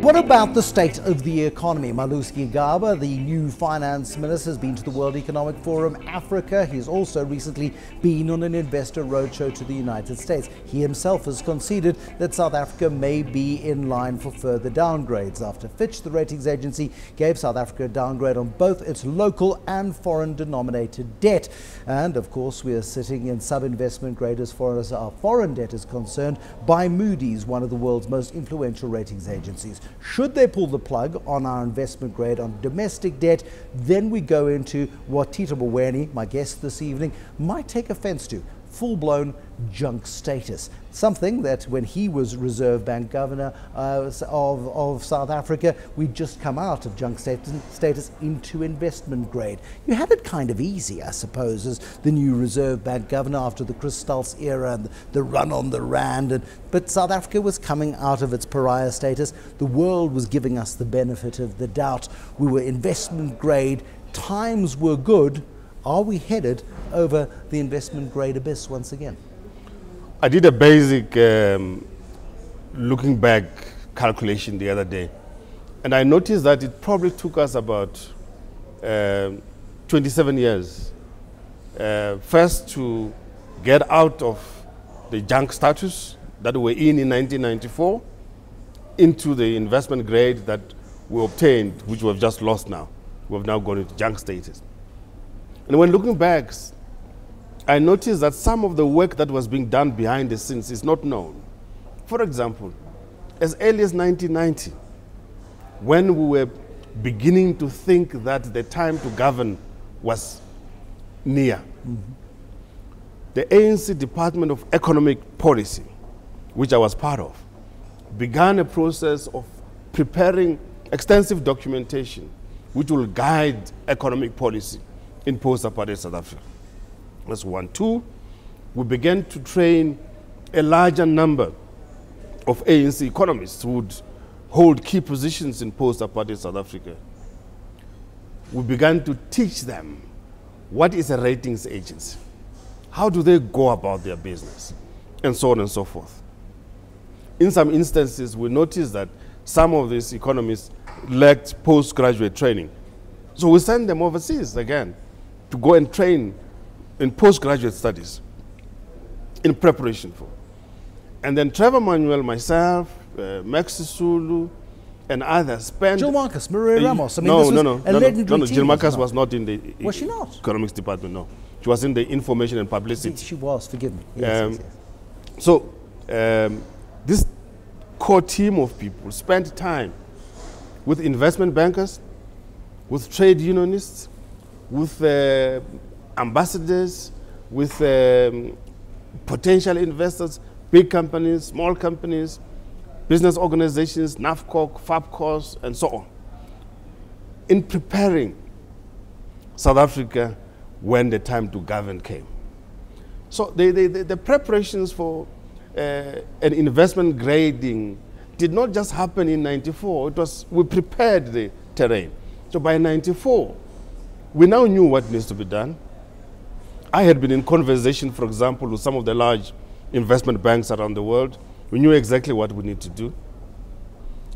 What about the state of the economy? MoneyMakers Gigaba, the new finance minister, has been to the World Economic Forum Africa. He's also recently been on an investor roadshow to the United States. He himself has conceded that South Africa may be in line for further downgrades after Fitch, the ratings agency, gave South Africa a downgrade on both its local and foreign denominated debt. And of course, we are sitting in sub-investment grade as far as our foreign debt is concerned by Moody's, one of the world's most influential ratings agencies. Should they pull the plug on our investment grade on domestic debt, then we go into what Tito Mboweni, my guest this evening, might take offense to: full-blown junk status. Something that when he was Reserve Bank Governor of South Africa, we'd just come out of junk status into investment grade. You had it kind of easy, I suppose, as the new Reserve Bank Governor after the Kristals era and the run on the rand. But South Africa was coming out of its pariah status. The world was giving us the benefit of the doubt. We were investment grade. Times were good. Are we headed over the investment grade abyss once again? I did a basic looking back calculation the other day, and I noticed that it probably took us about 27 years first to get out of the junk status that we were in 1994 into the investment grade that we obtained, which we have just lost now. We have now gone into junk status. And when looking back, I noticed that some of the work that was being done behind the scenes is not known. For example, as early as 1990, when we were beginning to think that the time to govern was near, the ANC Department of Economic Policy, which I was part of, began a process of preparing extensive documentation which will guide economic policy in post-apartheid South Africa. That's one. Two, we began to train a larger number of ANC economists who would hold key positions in post-apartheid South Africa. We began to teach them what is a ratings agency, how do they go about their business, and so on and so forth. In some instances, we noticed that some of these economists lacked postgraduate training. So we sent them overseas again to go and train in postgraduate studies in preparation for. And then Trevor Manuel, myself, Max Sisulu, and others spent... Jill Marcus, Maria Ramos. I mean, no, Jill Marcus was not in the was she not? economics department, no. She was in the information and publicity. She was, forgive me. Yes, yes. So this core team of people spent time with investment bankers, with trade unionists, with ambassadors, with potential investors, big companies, small companies, business organizations, NAFCOC, FABCOS, and so on, in preparing South Africa when the time to govern came. So the preparations for an investment grading did not just happen in '94. We prepared the terrain. So by '94, we now knew what needs to be done. I had been in conversation, for example, with some of the large investment banks around the world. We knew exactly what we need to do.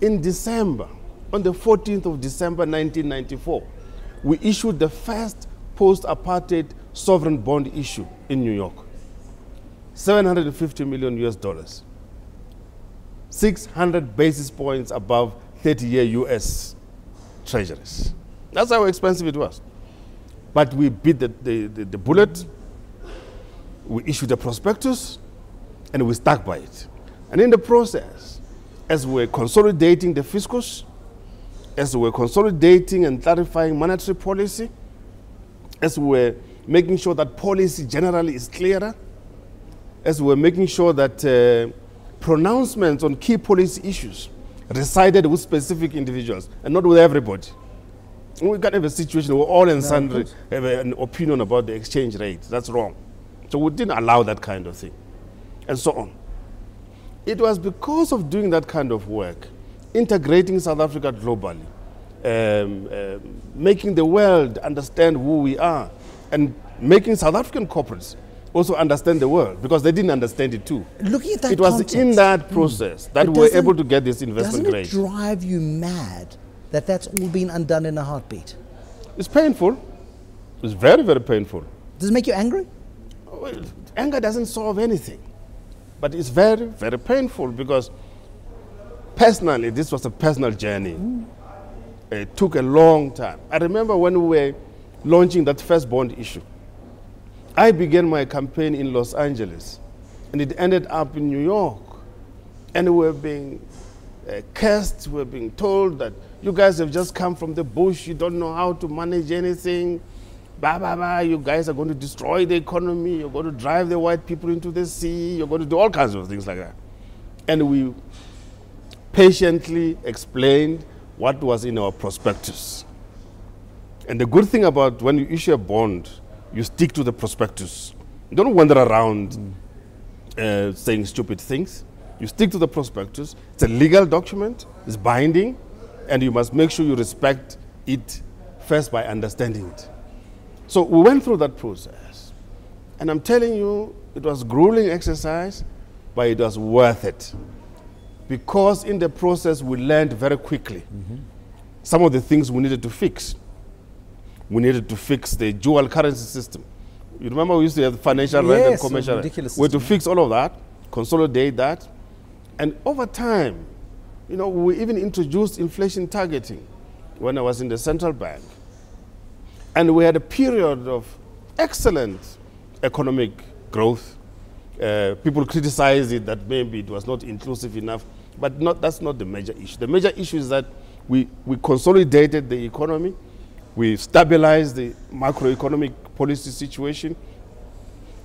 In December, on the 14th of December 1994, we issued the first post-apartheid sovereign bond issue in New York. $750 million US, 600 basis points above 30-year US treasuries. That's how expensive it was. But we beat the bullet, we issued a prospectus, and we stuck by it. And in the process, as we're consolidating the fiscus, as we're consolidating and clarifying monetary policy, as we're making sure that policy generally is clearer, as we're making sure that pronouncements on key policy issues resided with specific individuals and not with everybody. We can't have a situation where all and sundry have an opinion about the exchange rate. That's wrong. So we didn't allow that kind of thing, and so on. It was because of doing that kind of work, integrating South Africa globally, making the world understand who we are, and making South African corporates also understand the world, because they didn't understand it too. Looking at that it was context, in that process that we were able to get this investment grade. Doesn't it drive you mad that that's all been undone in a heartbeat? It's painful. It's very, very painful. Does it make you angry? Well, anger doesn't solve anything. But it's very, very painful, because personally, this was a personal journey. It took a long time. I remember when we were launching that first bond issue, I began my campaign in Los Angeles, and it ended up in New York. And we were being cursed, we were being told that you guys have just come from the bush, you don't know how to manage anything, blah, blah, blah, you guys are going to destroy the economy, you're going to drive the white people into the sea, you're going to do all kinds of things like that. And we patiently explained what was in our prospectus. And the good thing about when you issue a bond, you stick to the prospectus. You don't wander around saying stupid things. You stick to the prospectus. It's a legal document, it's binding, and you must make sure you respect it first by understanding it. So we went through that process. And I'm telling you, it was a grueling exercise, but it was worth it. Because in the process, we learned very quickly some of the things we needed to fix. We needed to fix the dual currency system. You remember we used to have financial rent and commercial rent. We had to fix all of that, consolidate that. And over time, you know, we even introduced inflation targeting when I was in the central bank. And we had a period of excellent economic growth. People criticized it that maybe it was not inclusive enough, but that's not the major issue. The major issue is that we consolidated the economy, we stabilized the macroeconomic policy situation,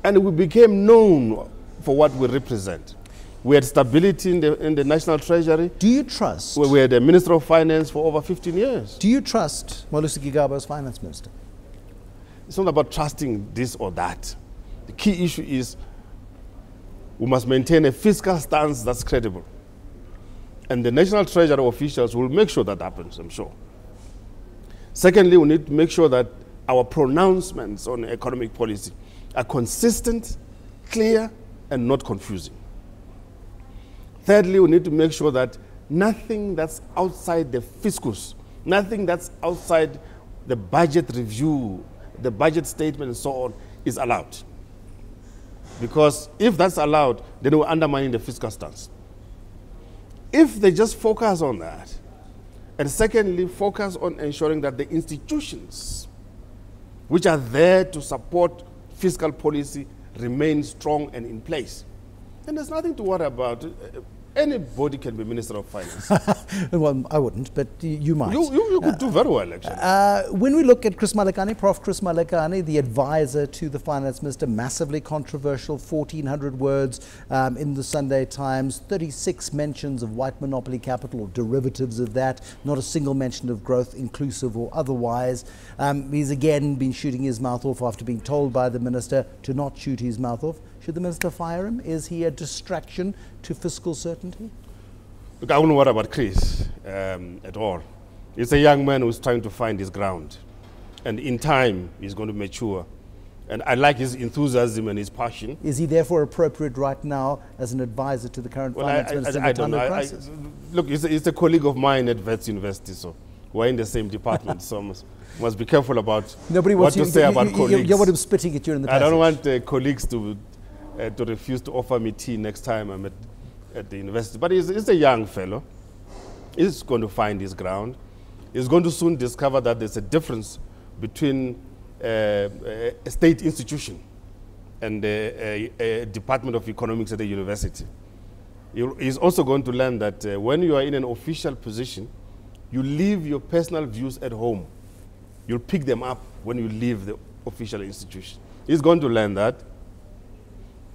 and we became known for what we represent. We had stability in the National Treasury. Do you trust? We had the Minister of Finance for over 15 years. Do you trust Malusi Gigaba as Finance Minister? It's not about trusting this or that. The key issue is we must maintain a fiscal stance that's credible. And the National Treasury officials will make sure that happens, I'm sure. Secondly, we need to make sure that our pronouncements on economic policy are consistent, clear, and not confusing. Thirdly, we need to make sure that nothing that's outside the fiscus, nothing that's outside the budget review, the budget statement and so on, is allowed. Because if that's allowed, then we're undermining the fiscal stance. If they just focus on that, and secondly, focus on ensuring that the institutions which are there to support fiscal policy remain strong and in place, then there's nothing to worry about. Anybody can be Minister of Finance. Well, I wouldn't, but you might. You could do very well, actually. When we look at Chris Malekane, Prof. Chris Malekane, the advisor to the Finance Minister, massively controversial, 1,400 words in the Sunday Times, 36 mentions of white monopoly capital or derivatives of that, not a single mention of growth, inclusive or otherwise. He's again been shooting his mouth off after being told by the Minister to not shoot his mouth off. Should the Minister fire him? Is he a distraction to fiscal certainty? Look, I wouldn't worry about Chris at all. He's a young man who's trying to find his ground. And in time, he's going to mature. And I like his enthusiasm and his passion. Is he therefore appropriate right now as an advisor to the current Finance Minister in the time of crisis? Look, he's a colleague of mine at Wits University, so we're in the same department, so must be careful about what to say about colleagues. You want him spitting at you in the passage. I don't want colleagues to refuse to offer me tea next time I'm at the university. But he's a young fellow. He's going to find his ground. He's going to soon discover that there's a difference between a state institution and a Department of Economics at a university. He's also going to learn that when you are in an official position, you leave your personal views at home. You'll pick them up when you leave the official institution. He's going to learn that.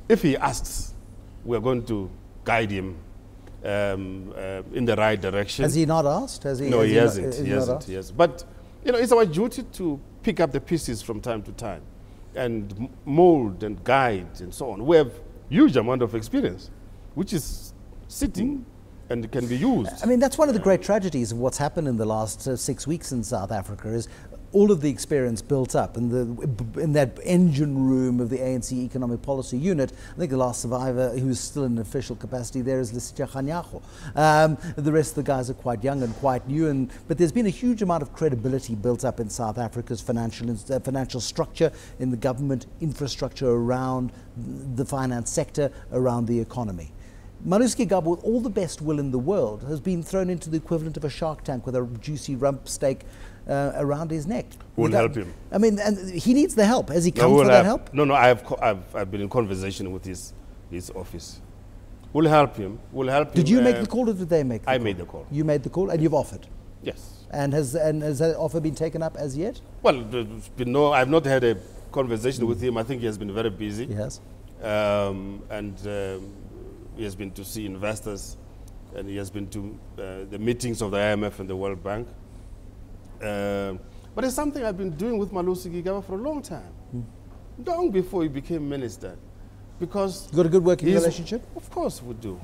If he asks, we're going to guide him in the right direction. Has he not asked? No, he hasn't. But you know, it's our duty to pick up the pieces from time to time and mold and guide and so on. We have huge amount of experience, which is sitting and can be used. I mean, that's one of the great tragedies of what's happened in the last 6 weeks in South Africa is all of the experience built up in that engine room of the ANC Economic Policy Unit. I think the last survivor who's still in an official capacity there is Lesitya Kganyago. The rest of the guys are quite young and quite new, but there's been a huge amount of credibility built up in South Africa's financial structure, in the government infrastructure around the finance sector, around the economy. Malusi Gigaba, with all the best will in the world, has been thrown into the equivalent of a shark tank with a juicy rump steak around his neck. We'll help him. I mean, and he needs the help. Has he come for that help? No, I've been in conversation with his office. We'll help him. We'll help him. Did you make the call or did they make the call? I made the call. You made the call and you've offered? Yes. And has that offer been taken up as yet? Well, there's been I've not had a conversation with him. I think he has been very busy. He has. He has been to see investors, and he has been to the meetings of the IMF and the World Bank. But it's something I've been doing with Malusi Gigaba for a long time, long before he became minister. Because you got a good working relationship? Of course we do.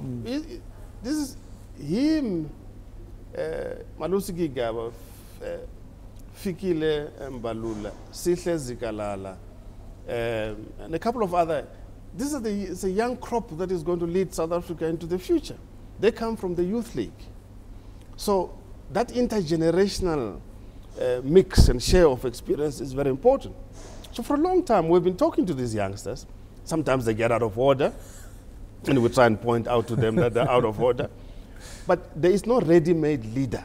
This is him, Malusi Gigaba, Fikile Mbalula, Sihle Zikalala, and a couple of other. It's a young crop that is going to lead South Africa into the future. They come from the Youth League. So that intergenerational mix and share of experience is very important. So for a long time, we've been talking to these youngsters. Sometimes they get out of order, and we try and point out to them that they're out of order. But there is no ready-made leader.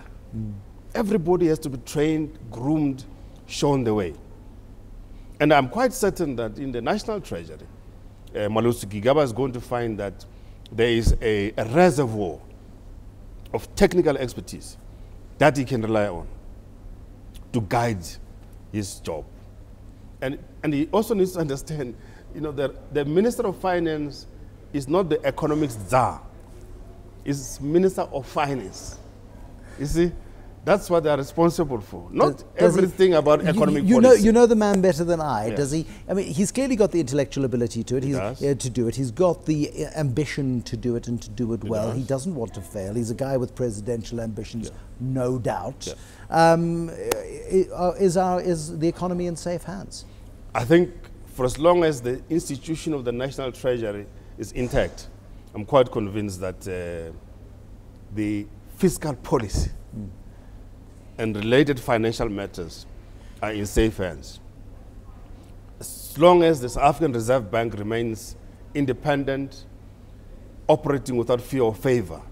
Everybody has to be trained, groomed, shown the way. And I'm quite certain that in the National Treasury, Malusi Gigaba is going to find that there is a reservoir of technical expertise that he can rely on to guide his job. And he also needs to understand, the Minister of Finance is not the economics czar. It's Minister of Finance. You see? That's what they're responsible for. Not everything about economic policy. You know the man better than I. Yeah. Does he? I mean, he's clearly got the intellectual ability to it. To do it. He's got the ambition to do it and to do it well. He doesn't want to fail. He's a guy with presidential ambitions, no doubt. Yeah. Is the economy in safe hands? I think for as long as the institution of the National Treasury is intact, I'm quite convinced that the fiscal policy and related financial matters are in safe hands. As long as the South African Reserve Bank remains independent, operating without fear or favor,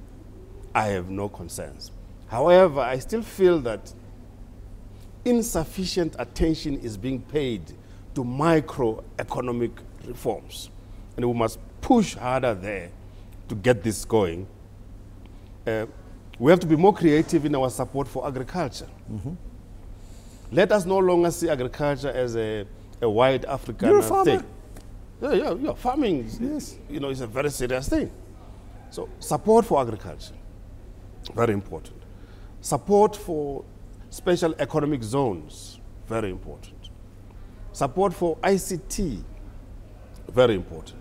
I have no concerns. However, I still feel that insufficient attention is being paid to microeconomic reforms, and we must push harder there to get this going. We have to be more creative in our support for agriculture. Let us no longer see agriculture as a white African You're a farmer. thing. Yeah, farming is a very serious thing. So support for agriculture, very important. Support for special economic zones, very important. Support for ICT, very important.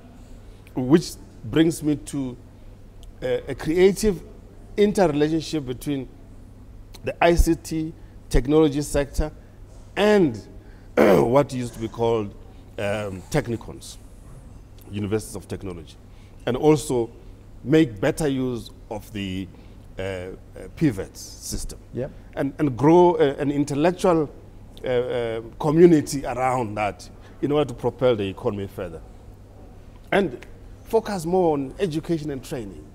Which brings me to a creative interrelationship between the ICT technology sector and what used to be called technicons, universities of technology, and also make better use of the PVET system, and grow an intellectual community around that in order to propel the economy further, and focus more on education and training.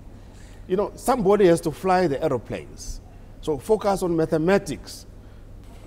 Somebody has to fly the aeroplanes. So focus on mathematics,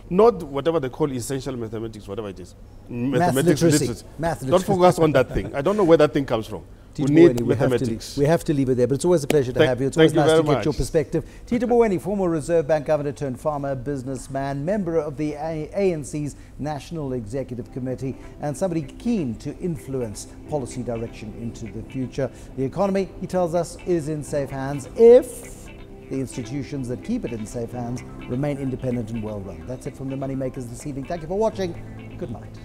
not whatever they call essential mathematics, whatever it is. Mathematics literacy. Don't focus on that thing. I don't know where that thing comes from. Tito we need Mboweni, mathematics. We have to leave it there, but it's always a pleasure to have you. It's always nice to get your perspective. Tito Mboweni, former Reserve Bank Governor turned farmer, businessman, member of the ANC's National Executive Committee, and somebody keen to influence policy direction into the future. The economy, he tells us, is in safe hands if the institutions that keep it in safe hands remain independent and well run. That's it from the MoneyMakers this evening. Thank you for watching. Good night.